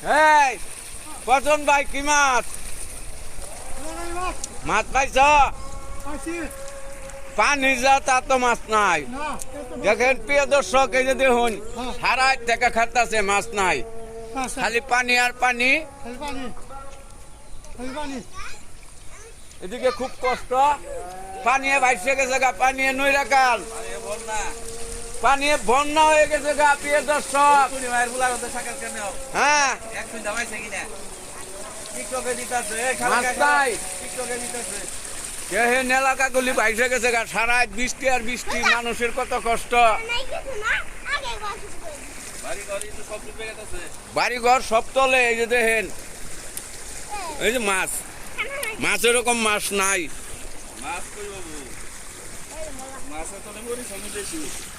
এই পছন্দ ভাই কি মাছ মাছ পাইছ পানি যা তা তো মাছ নাই দেখেন প্রিয় দর্শক এই যে দেখুন সারা থেকে খাতাছে মাছ নাই খালি পানি আর পানি এদিকে খুব কষ্ট পানি ভাইসে গেছে গা পানি নই রাখাল পানি বন্যা হয়ে গেছে গা প্রিয় দর্শক হ্যাঁ এলাকাগুলি ভাইসে গেছে গা সারা বৃষ্টি আর বৃষ্টি মানুষের কত কষ্ট বাড়িঘর সব তলে এই যে দেখেন এই যে মাছ মাছ এরকম মাছ নাই মাছ কই বাবু মাছ তো